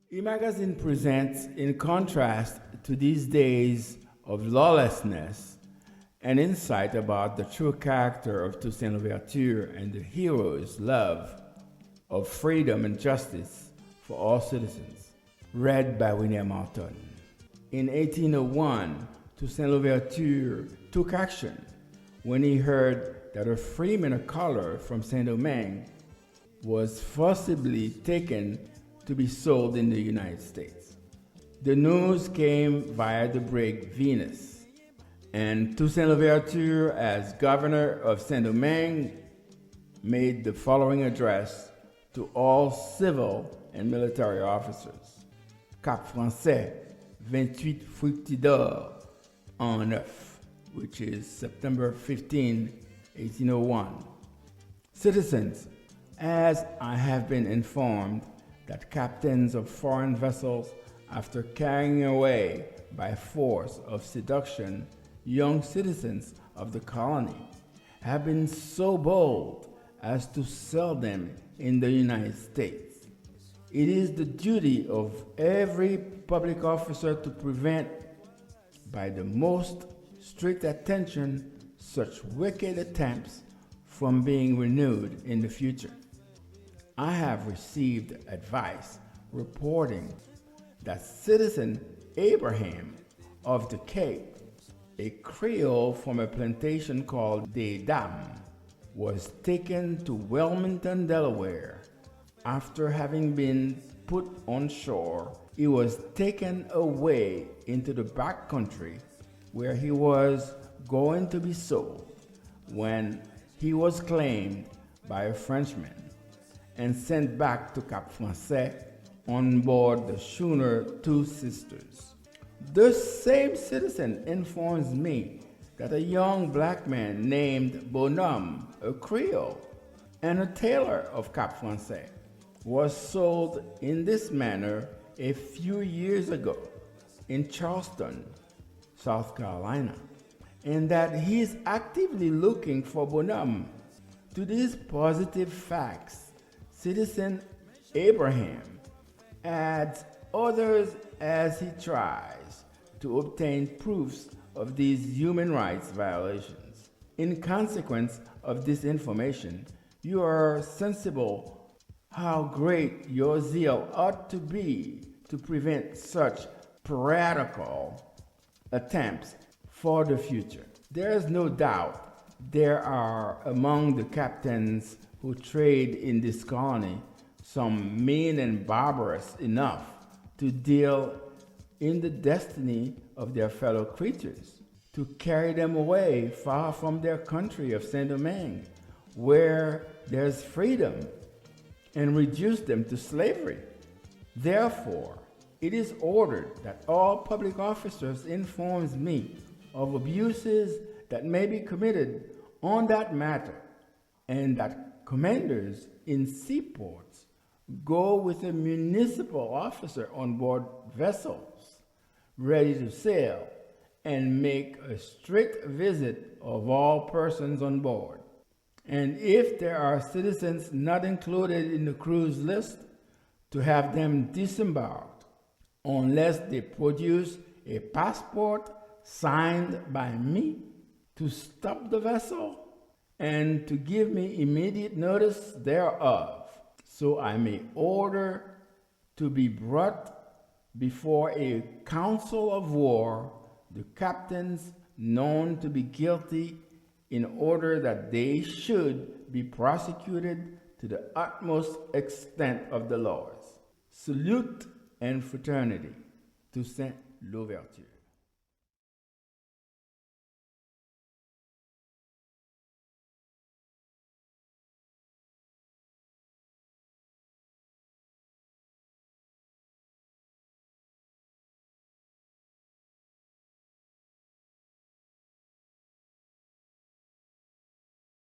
E-Magazine presents, in contrast to these days of lawlessness, an insight about the true character of Toussaint Louverture and the hero's love of freedom and justice for all citizens. Read by William Martin. In 1801, Toussaint Louverture took action when he heard that a freeman of color from Saint-Domingue was forcibly taken to be sold in the United States. The news came via the brig Venus, and Toussaint Louverture, as governor of Saint-Domingue, made the following address to all civil and military officers. Cap Français, 28 Fructidor en 9, which is September 15, 1801. Citizens, as I have been informed that captains of foreign vessels, after carrying away by force of seduction young citizens of the colony, have been so bold as to sell them in the United States. It is the duty of every public officer to prevent, by the most strict attention, such wicked attempts from being renewed in the future. I have received advice reporting that citizen Abraham of the Cape, a Creole from a plantation called Des Dames, was taken to Wilmington, Delaware. After having been put on shore, he was taken away into the back country where he was going to be sold, when he was claimed by a Frenchman and sent back to Cap Français on board the schooner Two Sisters. This same citizen informs me that a young black man named Bonhomme, a Creole, and a tailor of Cap Français, was sold in this manner a few years ago in Charleston, South Carolina, and that he is actively looking for Bonhomme. To these positive facts, Citizen Abraham adds others as he tries to obtain proofs of these human rights violations. In consequence of this information, you are sensible how great your zeal ought to be to prevent such piratical attempts for the future. There is no doubt there are among the captains who trade in this colony some mean and barbarous enough to deal in the destiny of their fellow creatures, to carry them away far from their country of Saint-Domingue, where there's freedom, and reduce them to slavery. Therefore, it is ordered that all public officers informs me of abuses that may be committed on that matter, and that commanders in seaports go with a municipal officer on board vessels ready to sail and make a strict visit of all persons on board. And if there are citizens not included in the cruise list, to have them disembarked unless they produce a passport signed by me to stop the vessel and to give me immediate notice thereof, so I may order to be brought before a council of war the captains known to be guilty, in order that they should be prosecuted to the utmost extent of the laws. Salute and fraternity. Toussaint Louverture.